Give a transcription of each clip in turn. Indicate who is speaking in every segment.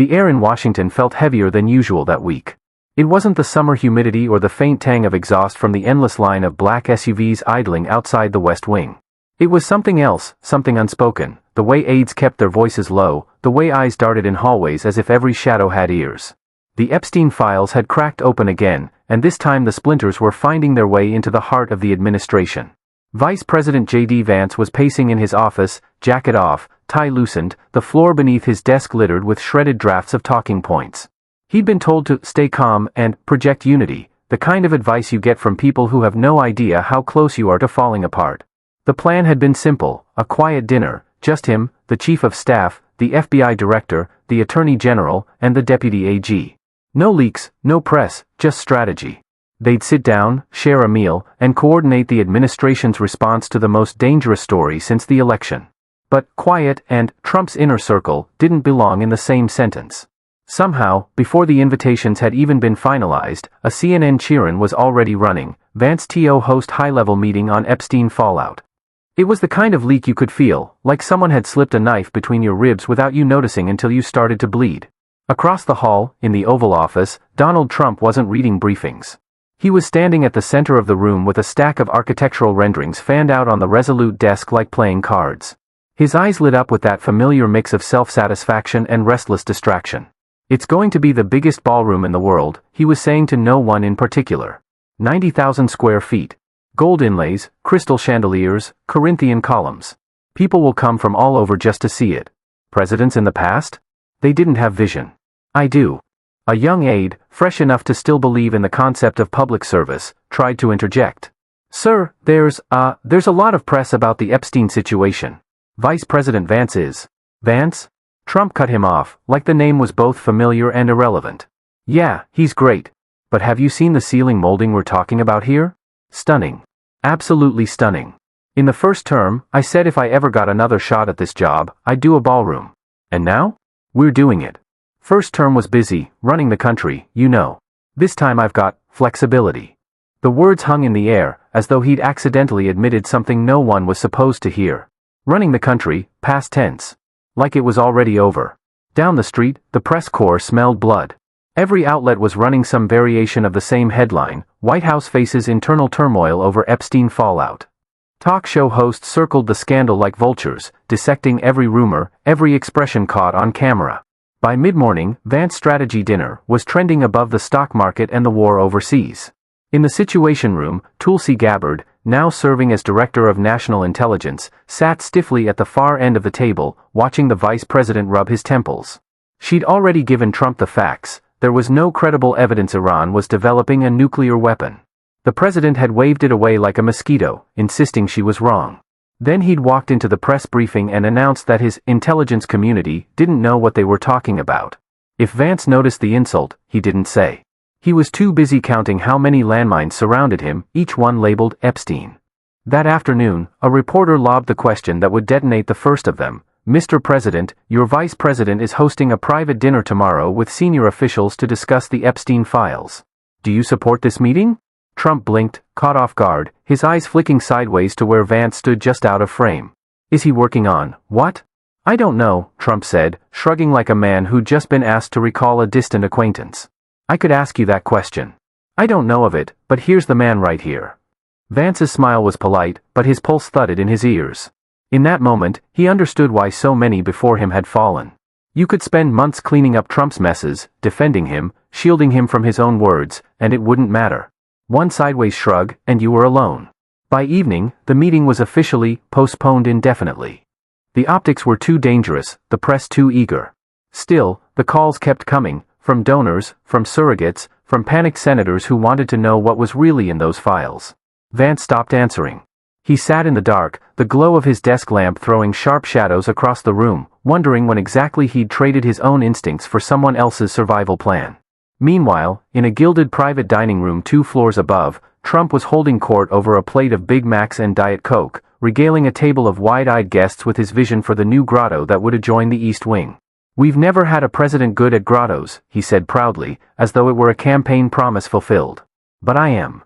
Speaker 1: The air in Washington felt heavier than usual that week. It wasn't the summer humidity or the faint tang of exhaust from the endless line of black SUVs idling outside the West Wing. It was something else, something unspoken, the way aides kept their voices low, the way eyes darted in hallways as if every shadow had ears. The Epstein files had cracked open again, and this time the splinters were finding their way into the heart of the administration. Vice President JD Vance was pacing in his office, jacket off, tie loosened, the floor beneath his desk littered with shredded drafts of talking points. He'd been told to stay calm and project unity, the kind of advice you get from people who have no idea how close you are to falling apart. The plan had been simple, a quiet dinner, just him, the chief of staff, the FBI director, the attorney general, and the deputy AG. No leaks, no press, just strategy. They'd sit down, share a meal, and coordinate the administration's response to the most dangerous story since the election. But quiet and Trump's inner circle didn't belong in the same sentence. Somehow, before the invitations had even been finalized, a CNN cheer-in was already running. Vance to host high-level meeting on Epstein fallout. It was the kind of leak you could feel, like someone had slipped a knife between your ribs without you noticing until you started to bleed. Across the hall, in the Oval Office, Donald Trump wasn't reading briefings. He was standing at the center of the room with a stack of architectural renderings fanned out on the resolute desk like playing cards. His eyes lit up with that familiar mix of self-satisfaction and restless distraction. It's going to be the biggest ballroom in the world, he was saying to no one in particular. 90,000 square feet. Gold inlays, crystal chandeliers, Corinthian columns. People will come from all over just to see it. Presidents in the past? They didn't have vision. I do. A young aide, fresh enough to still believe in the concept of public service, tried to interject. Sir, there's a lot of press about the Epstein situation. Vice President Vance is. Vance? Trump cut him off, like the name was both familiar and irrelevant. Yeah, he's great. But have you seen the ceiling molding we're talking about here? Stunning. Absolutely stunning. In the first term, I said if I ever got another shot at this job, I'd do a ballroom. And now? We're doing it. First term was busy, running the country, you know. This time I've got flexibility. The words hung in the air, as though he'd accidentally admitted something no one was supposed to hear. Running the country, past tense. Like it was already over. Down the street, the press corps smelled blood. Every outlet was running some variation of the same headline: White House faces internal turmoil over Epstein fallout. Talk show hosts circled the scandal like vultures, dissecting every rumor, every expression caught on camera. By mid-morning, Vance Strategy Dinner was trending above the stock market and the war overseas. In the Situation Room, Tulsi Gabbard, now serving as Director of National Intelligence, sat stiffly at the far end of the table, watching the Vice President rub his temples. She'd already given Trump the facts. There was no credible evidence Iran was developing a nuclear weapon. The president had waved it away like a mosquito, insisting she was wrong. Then he'd walked into the press briefing and announced that his intelligence community didn't know what they were talking about. If Vance noticed the insult, he didn't say. He was too busy counting how many landmines surrounded him, each one labeled Epstein. That afternoon, a reporter lobbed the question that would detonate the first of them. Mr. President, your vice president is hosting a private dinner tomorrow with senior officials to discuss the Epstein files. Do you support this meeting? Trump blinked, caught off guard, his eyes flicking sideways to where Vance stood just out of frame. Is he working on what? I don't know, Trump said, shrugging like a man who'd just been asked to recall a distant acquaintance. I could ask you that question. I don't know of it, but here's the man right here. Vance's smile was polite, but his pulse thudded in his ears. In that moment, he understood why so many before him had fallen. You could spend months cleaning up Trump's messes, defending him, shielding him from his own words, and it wouldn't matter. One sideways shrug, and you were alone. By evening, the meeting was officially postponed indefinitely. The optics were too dangerous, the press too eager. Still, the calls kept coming, from donors, from surrogates, from panicked senators who wanted to know what was really in those files. Vance stopped answering. He sat in the dark, the glow of his desk lamp throwing sharp shadows across the room, wondering when exactly he'd traded his own instincts for someone else's survival plan. Meanwhile, in a gilded private dining room 2 floors above, Trump was holding court over a plate of Big Macs and Diet Coke, regaling a table of wide-eyed guests with his vision for the new grotto that would adjoin the East Wing. We've never had a president good at grottos, he said proudly, as though it were a campaign promise fulfilled. But I am.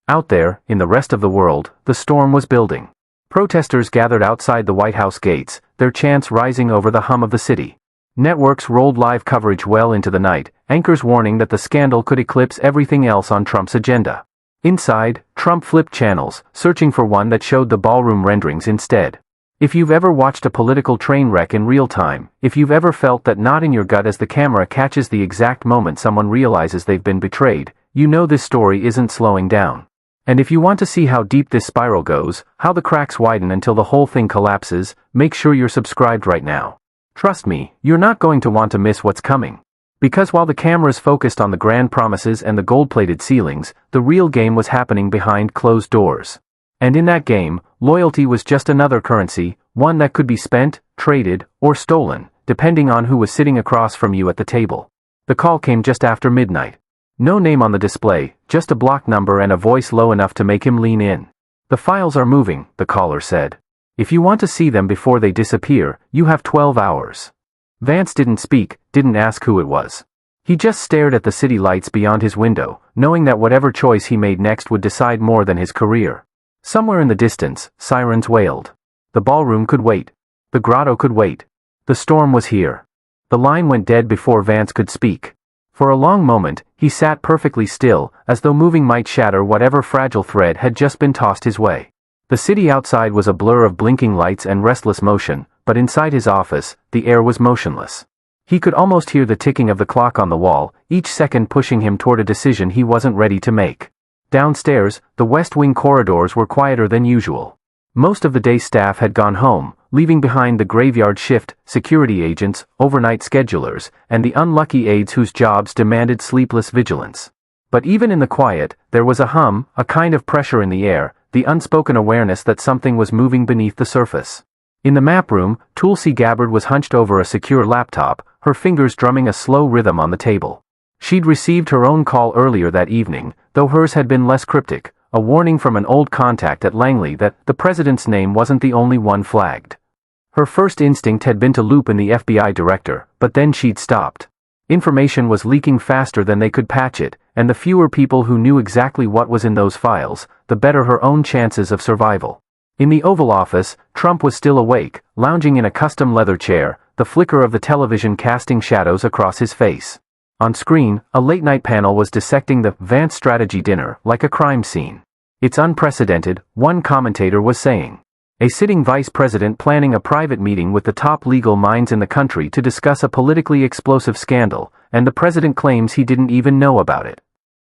Speaker 1: Out there, in the rest of the world, the storm was building. Protesters gathered outside the White House gates, their chants rising over the hum of the city. Networks rolled live coverage well into the night, anchors warning that the scandal could eclipse everything else on Trump's agenda. Inside, Trump flipped channels, searching for one that showed the ballroom renderings instead. If you've ever watched a political train wreck in real time, if you've ever felt that knot in your gut as the camera catches the exact moment someone realizes they've been betrayed, you know this story isn't slowing down. And if you want to see how deep this spiral goes, how the cracks widen until the whole thing collapses, make sure you're subscribed right now. Trust me, you're not going to want to miss what's coming. Because while the cameras focused on the grand promises and the gold-plated ceilings, the real game was happening behind closed doors. And in that game, loyalty was just another currency, one that could be spent, traded, or stolen, depending on who was sitting across from you at the table. The call came just after midnight. No name on the display, just a block number and a voice low enough to make him lean in. "The files are moving," the caller said. "If you want to see them before they disappear, you have 12 hours. Vance didn't speak, didn't ask who it was. He just stared at the city lights beyond his window, knowing that whatever choice he made next would decide more than his career. Somewhere in the distance, sirens wailed. The ballroom could wait. The grotto could wait. The storm was here. The line went dead before Vance could speak. For a long moment, he sat perfectly still, as though moving might shatter whatever fragile thread had just been tossed his way. The city outside was a blur of blinking lights and restless motion, but inside his office, the air was motionless. He could almost hear the ticking of the clock on the wall, each second pushing him toward a decision he wasn't ready to make. Downstairs, the West Wing corridors were quieter than usual. Most of the day's staff had gone home, leaving behind the graveyard shift, security agents, overnight schedulers, and the unlucky aides whose jobs demanded sleepless vigilance. But even in the quiet, there was a hum, a kind of pressure in the air, the unspoken awareness that something was moving beneath the surface. In the map room, Tulsi Gabbard was hunched over a secure laptop, her fingers drumming a slow rhythm on the table. She'd received her own call earlier that evening, though hers had been less cryptic, a warning from an old contact at Langley that the president's name wasn't the only one flagged. Her first instinct had been to loop in the FBI director, but then she'd stopped. Information was leaking faster than they could patch it, and the fewer people who knew exactly what was in those files, the better her own chances of survival. In the Oval Office, Trump was still awake, lounging in a custom leather chair, the flicker of the television casting shadows across his face. On screen, a late-night panel was dissecting the Vance strategy dinner like a crime scene. "It's unprecedented," one commentator was saying. A sitting vice president planning a private meeting with the top legal minds in the country to discuss a politically explosive scandal, and the president claims he didn't even know about it.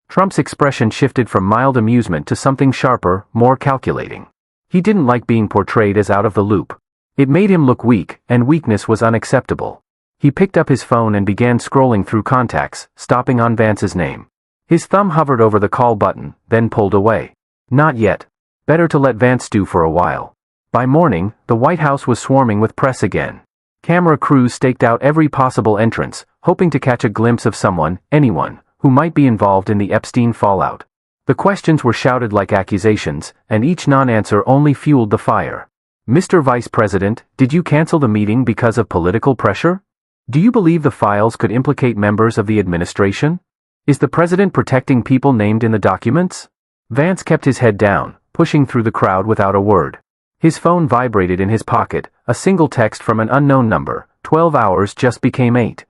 Speaker 1: Trump's expression shifted from mild amusement to something sharper, more calculating. He didn't like being portrayed as out of the loop. It made him look weak, and weakness was unacceptable. He picked up his phone and began scrolling through contacts, stopping on Vance's name. His thumb hovered over the call button, then pulled away. Not yet. Better to let Vance stew for a while. By morning, the White House was swarming with press again. Camera crews staked out every possible entrance, hoping to catch a glimpse of someone, anyone, who might be involved in the Epstein fallout. The questions were shouted like accusations, and each non-answer only fueled the fire. "Mr. Vice President, did you cancel the meeting because of political pressure? Do you believe the files could implicate members of the administration? Is the president protecting people named in the documents?" Vance kept his head down, pushing through the crowd without a word. His phone vibrated in his pocket, a single text from an unknown number. 12 hours just became 8.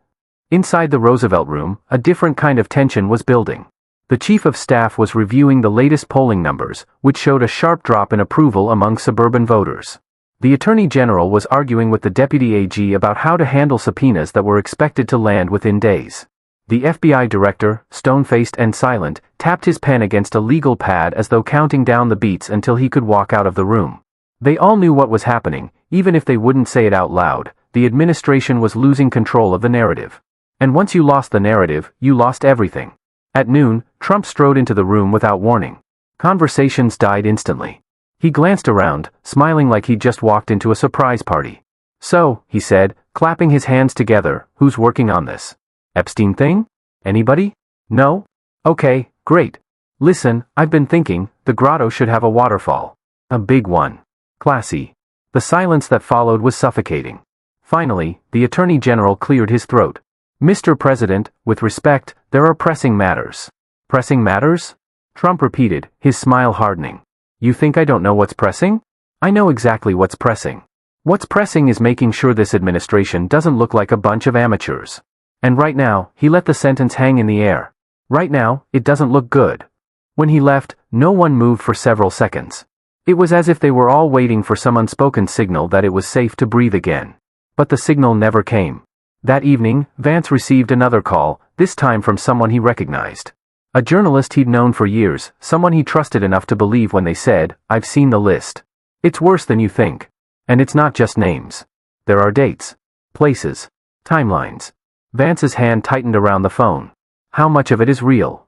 Speaker 1: Inside the Roosevelt Room, a different kind of tension was building. The chief of staff was reviewing the latest polling numbers, which showed a sharp drop in approval among suburban voters. The attorney general was arguing with the deputy AG about how to handle subpoenas that were expected to land within days. The FBI director, stone-faced and silent, tapped his pen against a legal pad as though counting down the beats until he could walk out of the room. They all knew what was happening, even if they wouldn't say it out loud. The administration was losing control of the narrative. And once you lost the narrative, you lost everything. At noon, Trump strode into the room without warning. Conversations died instantly. He glanced around, smiling like he'd just walked into a surprise party. "So," he said, clapping his hands together, "who's working on this? Epstein thing? Anybody? No? Okay, great. Listen, I've been thinking, the grotto should have a waterfall. A big one. Classy." The silence that followed was suffocating. Finally, the Attorney General cleared his throat. "Mr. President, with respect, there are pressing matters." "Pressing matters?" Trump repeated, his smile hardening. "You think I don't know what's pressing? I know exactly what's pressing. What's pressing is making sure this administration doesn't look like a bunch of amateurs. And right now, he let the sentence hang in the air. Right now, it doesn't look good. When he left, no one moved for several seconds. It was as if they were all waiting for some unspoken signal that it was safe to breathe again. But the signal never came. That evening, Vance received another call, this time from someone he recognized. A journalist he'd known for years, someone he trusted enough to believe when they said, "I've seen the list. It's worse than you think. And it's not just names. There are dates, places, timelines." Vance's hand tightened around the phone. How much of it is real?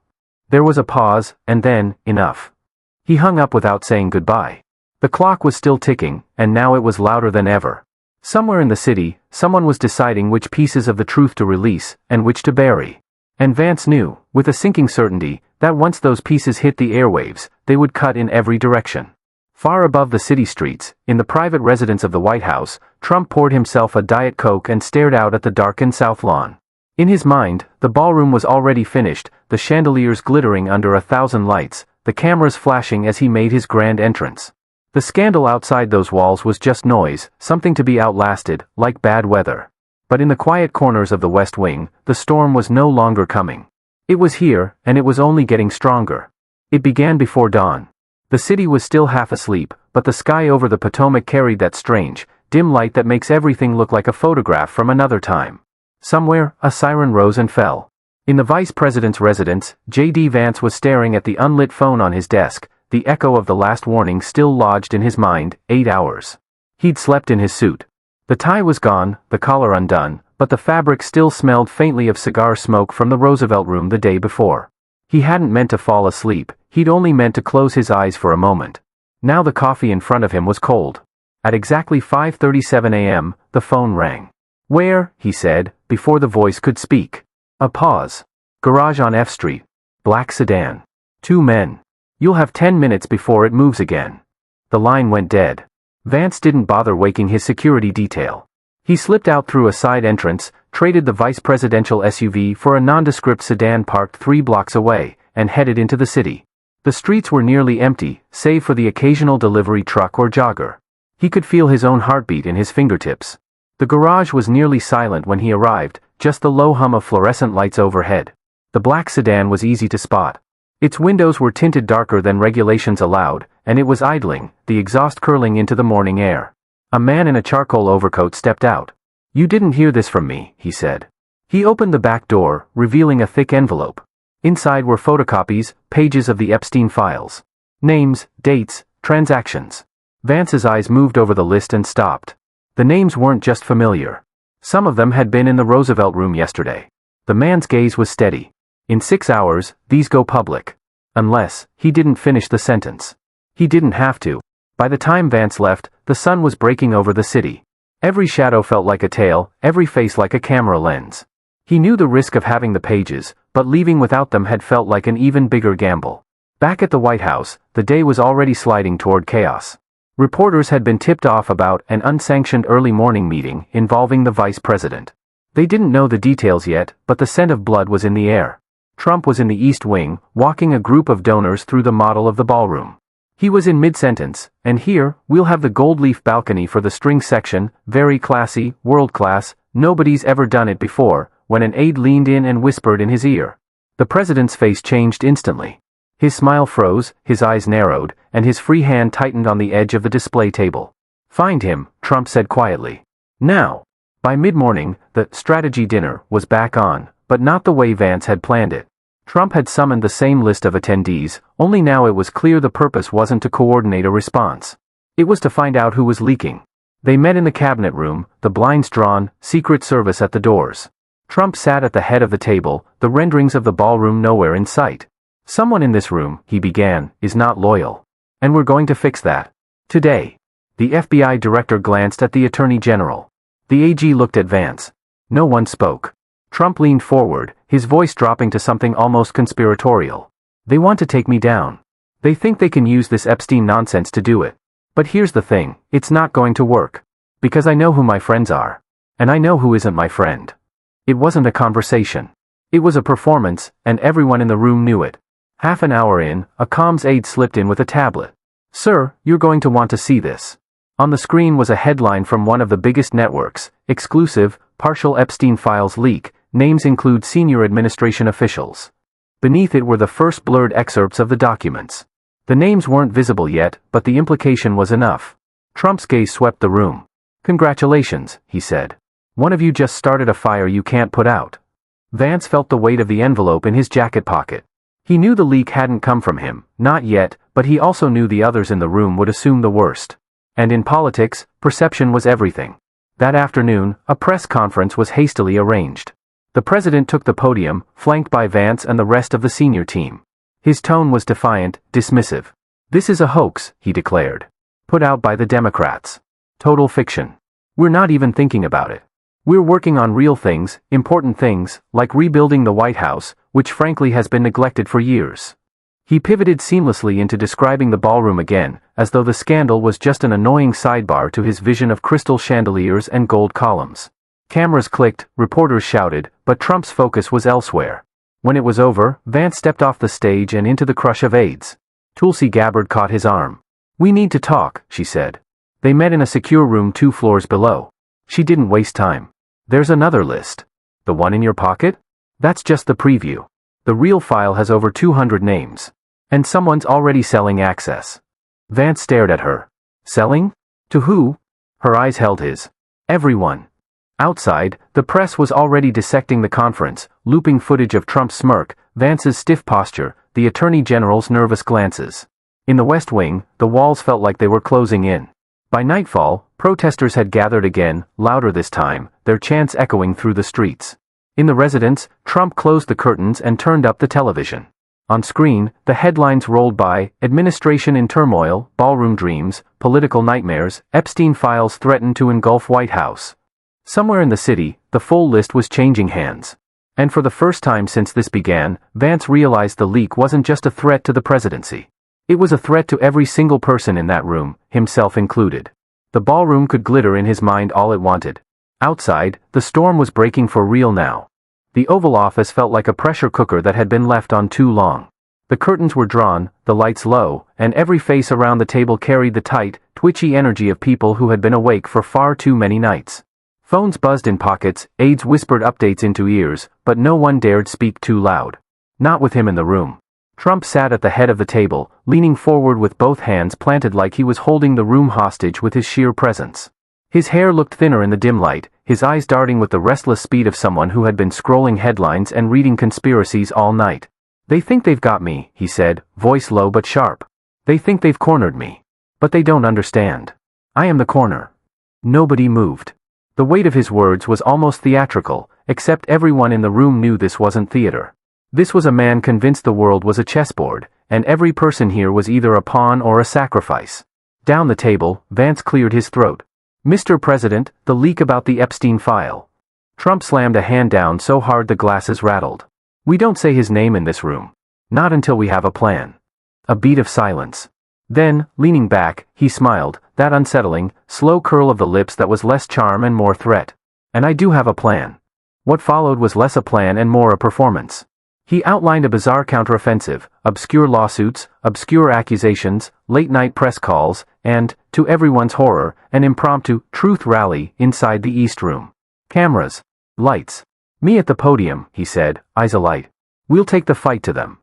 Speaker 1: There was a pause, and then, enough. He hung up without saying goodbye. The clock was still ticking, and now it was louder than ever. Somewhere in the city, someone was deciding which pieces of the truth to release, and which to bury. And Vance knew, with a sinking certainty, that once those pieces hit the airwaves, they would cut in every direction. Far above the city streets, in the private residence of the White House, Trump poured himself a Diet Coke and stared out at the darkened South Lawn. In his mind, the ballroom was already finished, the chandeliers glittering under 1,000 lights, the cameras flashing as he made his grand entrance. The scandal outside those walls was just noise, something to be outlasted, like bad weather. But in the quiet corners of the West Wing, the storm was no longer coming. It was here, and it was only getting stronger. It began before dawn. The city was still half asleep, but the sky over the Potomac carried that strange, dim light that makes everything look like a photograph from another time. Somewhere, a siren rose and fell. In the Vice President's residence, JD Vance was staring at the unlit phone on his desk, the echo of the last warning still lodged in his mind. 8 hours. He'd slept in his suit. The tie was gone, the collar undone, but the fabric still smelled faintly of cigar smoke from the Roosevelt room the day before. He hadn't meant to fall asleep, he'd only meant to close his eyes for a moment. Now the coffee in front of him was cold. At exactly 5:37 a.m., the phone rang. "Where?" he said, before the voice could speak. A pause. "Garage on F Street. Black sedan. 2 men. You'll have 10 minutes before it moves again." The line went dead. Vance didn't bother waking his security detail. He slipped out through a side entrance, traded the vice presidential SUV for a nondescript sedan parked 3 blocks away, and headed into the city. The streets were nearly empty, save for the occasional delivery truck or jogger. He could feel his own heartbeat in his fingertips. The garage was nearly silent when he arrived, just the low hum of fluorescent lights overhead. The black sedan was easy to spot. Its windows were tinted darker than regulations allowed, and it was idling, the exhaust curling into the morning air. A man in a charcoal overcoat stepped out. "You didn't hear this from me," he said. He opened the back door, revealing a thick envelope. Inside were photocopies, pages of the Epstein files. Names, dates, transactions. Vance's eyes moved over the list and stopped. The names weren't just familiar. Some of them had been in the Roosevelt room yesterday. The man's gaze was steady. In 6 hours, these go public. Unless, he didn't finish the sentence. He didn't have to. By the time Vance left, the sun was breaking over the city. Every shadow felt like a tail, every face like a camera lens. He knew the risk of having the pages, but leaving without them had felt like an even bigger gamble. Back at the White House, the day was already sliding toward chaos. Reporters had been tipped off about an unsanctioned early morning meeting involving the vice president. They didn't know the details yet, but the scent of blood was in the air. Trump was in the East Wing, walking a group of donors through the model of the ballroom. He was in mid-sentence, "And here, we'll have the gold leaf balcony for the string section, very classy, world-class, nobody's ever done it before," when an aide leaned in and whispered in his ear. The president's face changed instantly. His smile froze, his eyes narrowed, and his free hand tightened on the edge of the display table. "Find him," Trump said quietly. "Now." By mid-morning, the strategy dinner was back on, but not the way Vance had planned it. Trump had summoned the same list of attendees, only now it was clear the purpose wasn't to coordinate a response. It was to find out who was leaking. They met in the cabinet room, the blinds drawn, Secret Service at the doors. Trump sat at the head of the table, the renderings of the ballroom nowhere in sight. "Someone in this room," he began, "is not loyal. And we're going to fix that. Today." The FBI director glanced at the Attorney General. The AG looked at Vance. No one spoke. Trump leaned forward, his voice dropping to something almost conspiratorial. "They want to take me down. They think they can use this Epstein nonsense to do it. But here's the thing, it's not going to work. Because I know who my friends are. And I know who isn't my friend." It wasn't a conversation. It was a performance, and everyone in the room knew it. Half an hour in, a comms aide slipped in with a tablet. "Sir, you're going to want to see this." On the screen was a headline from one of the biggest networks: exclusive, partial Epstein files leak, names include senior administration officials. Beneath it were the first blurred excerpts of the documents. The names weren't visible yet, but the implication was enough. Trump's gaze swept the room. "Congratulations," he said. "One of you just started a fire you can't put out." Vance felt the weight of the envelope in his jacket pocket. He knew the leak hadn't come from him, not yet, but he also knew the others in the room would assume the worst. And in politics, perception was everything. That afternoon, a press conference was hastily arranged. The president took the podium, flanked by Vance and the rest of the senior team. His tone was defiant, dismissive. "This is a hoax," he declared. "Put out by the Democrats. Total fiction. We're not even thinking about it. We're working on real things, important things, like rebuilding the White House, which frankly has been neglected for years." He pivoted seamlessly into describing the ballroom again, as though the scandal was just an annoying sidebar to his vision of crystal chandeliers and gold columns. Cameras clicked, reporters shouted, but Trump's focus was elsewhere. When it was over, Vance stepped off the stage and into the crush of aides. Tulsi Gabbard caught his arm. "We need to talk," she said. They met in a secure room 2 floors below. She didn't waste time. "There's another list. The one in your pocket? That's just the preview. The real file has over 200 names. And someone's already selling access." Vance stared at her. "Selling? To who?" Her eyes held his. "Everyone." Outside, the press was already dissecting the conference, looping footage of Trump's smirk, Vance's stiff posture, the Attorney General's nervous glances. In the West Wing, the walls felt like they were closing in. By nightfall, protesters had gathered again, louder this time, their chants echoing through the streets. In the residence, Trump closed the curtains and turned up the television. On screen, the headlines rolled by: "Administration in turmoil, ballroom dreams, political nightmares, Epstein files threaten to engulf White House." Somewhere in the city, the full list was changing hands. And for the first time since this began, Vance realized the leak wasn't just a threat to the presidency. It was a threat to every single person in that room, himself included. The ballroom could glitter in his mind all it wanted. Outside, the storm was breaking for real now. The Oval Office felt like a pressure cooker that had been left on too long. The curtains were drawn, the lights low, and every face around the table carried the tight, twitchy energy of people who had been awake for far too many nights. Phones buzzed in pockets, aides whispered updates into ears, but no one dared speak too loud. Not with him in the room. Trump sat at the head of the table, leaning forward with both hands planted like he was holding the room hostage with his sheer presence. His hair looked thinner in the dim light, his eyes darting with the restless speed of someone who had been scrolling headlines and reading conspiracies all night. "They think they've got me," he said, voice low but sharp. "They think they've cornered me. But they don't understand. I am the corner." Nobody moved. The weight of his words was almost theatrical, except everyone in the room knew this wasn't theater. This was a man convinced the world was a chessboard, and every person here was either a pawn or a sacrifice. Down the table, Vance cleared his throat. "Mr. President, the leak about the Epstein file." Trump slammed a hand down so hard the glasses rattled. "We don't say his name in this room. Not until we have a plan." A beat of silence. Then, leaning back, he smiled, that unsettling, slow curl of the lips that was less charm and more threat. "And I do have a plan." What followed was less a plan and more a performance. He outlined a bizarre counteroffensive, obscure lawsuits, obscure accusations, late-night press calls, and, to everyone's horror, an impromptu truth rally inside the East Room. Cameras. Lights. "Me at the podium," he said, eyes alight. "We'll take the fight to them."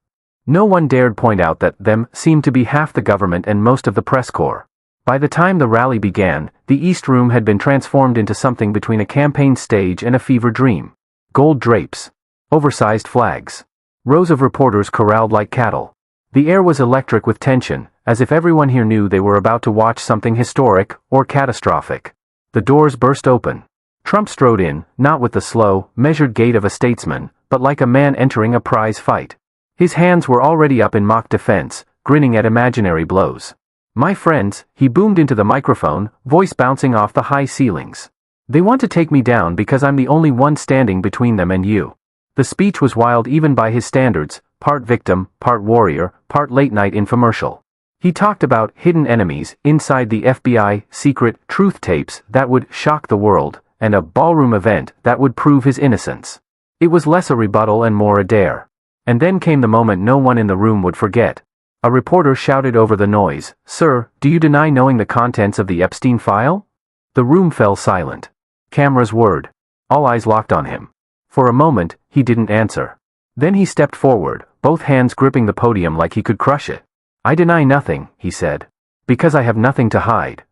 Speaker 1: No one dared point out that them seemed to be half the government and most of the press corps. By the time the rally began, the East Room had been transformed into something between a campaign stage and a fever dream. Gold drapes. Oversized flags. Rows of reporters corralled like cattle. The air was electric with tension, as if everyone here knew they were about to watch something historic, or catastrophic. The doors burst open. Trump strode in, not with the slow, measured gait of a statesman, but like a man entering a prize fight. His hands were already up in mock defense, grinning at imaginary blows. "My friends," he boomed into the microphone, voice bouncing off the high ceilings. "They want to take me down because I'm the only one standing between them and you." The speech was wild even by his standards, part victim, part warrior, part late-night infomercial. He talked about hidden enemies inside the FBI, secret truth tapes that would shock the world, and a ballroom event that would prove his innocence. It was less a rebuttal and more a dare. And then came the moment no one in the room would forget. A reporter shouted over the noise, "Sir, do you deny knowing the contents of the Epstein file?" The room fell silent. Cameras whirred. All eyes locked on him. For a moment, he didn't answer. Then he stepped forward, both hands gripping the podium like he could crush it. "I deny nothing," he said. "Because I have nothing to hide."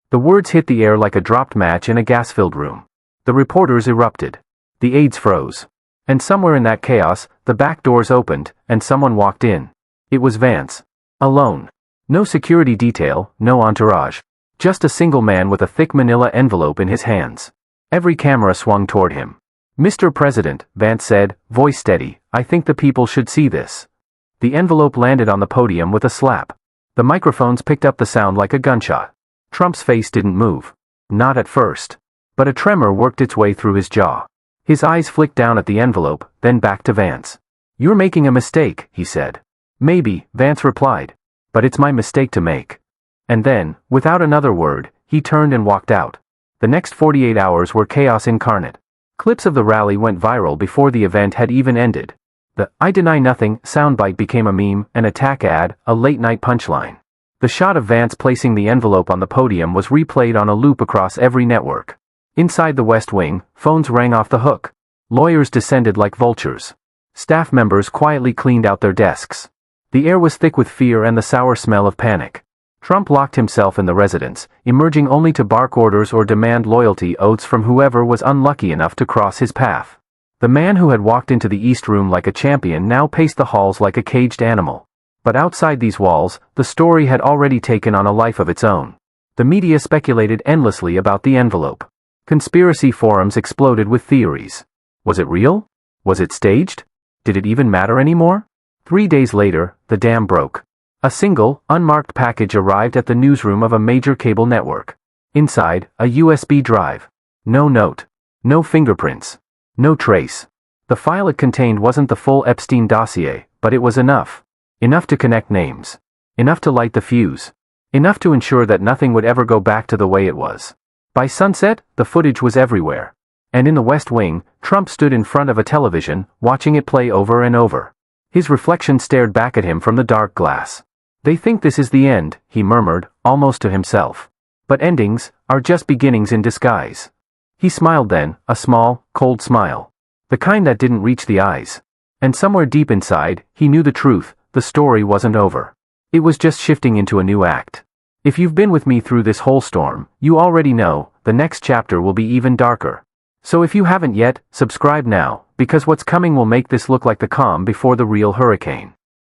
Speaker 1: The words hit the air like a dropped match in a gas-filled room. The reporters erupted. The aides froze. And somewhere in that chaos, the back doors opened, and someone walked in. It was Vance. Alone. No security detail, no entourage. Just a single man with a thick manila envelope in his hands. Every camera swung toward him. "Mr. President," Vance said, voice steady, "I think the people should see this." The envelope landed on the podium with a slap. The microphones picked up the sound like a gunshot. Trump's face didn't move. Not at first. But a tremor worked its way through his jaw. His eyes flicked down at the envelope, then back to Vance. "You're making a mistake," he said. "Maybe," Vance replied. "But it's my mistake to make." And then, without another word, he turned and walked out. The next 48 hours were chaos incarnate. Clips of the rally went viral before the event had even ended. The "I deny nothing" soundbite became a meme, an attack ad, a late-night punchline. The shot of Vance placing the envelope on the podium was replayed on a loop across every network. Inside the West Wing, phones rang off the hook. Lawyers descended like vultures. Staff members quietly cleaned out their desks. The air was thick with fear and the sour smell of panic. Trump locked himself in the residence, emerging only to bark orders or demand loyalty oaths from whoever was unlucky enough to cross his path. The man who had walked into the East Room like a champion now paced the halls like a caged animal. But outside these walls, the story had already taken on a life of its own. The media speculated endlessly about the envelope. Conspiracy forums exploded with theories. Was it real? Was it staged? Did it even matter anymore? 3 days later, the dam broke. A single, unmarked package arrived at the newsroom of a major cable network. Inside, a USB drive. No note. No fingerprints. No trace. The file it contained wasn't the full Epstein dossier, but it was enough. Enough to connect names. Enough to light the fuse. Enough to ensure that nothing would ever go back to the way it was. By sunset, the footage was everywhere. And in the West Wing, Trump stood in front of a television, watching it play over and over. His reflection stared back at him from the dark glass. "They think this is the end," he murmured, almost to himself. "But endings are just beginnings in disguise." He smiled then, a small, cold smile. The kind that didn't reach the eyes. And somewhere deep inside, he knew the truth, the story wasn't over. It was just shifting into a new act. If you've been with me through this whole storm, you already know, the next chapter will be even darker. So if you haven't yet, subscribe now, because what's coming will make this look like the calm before the real hurricane.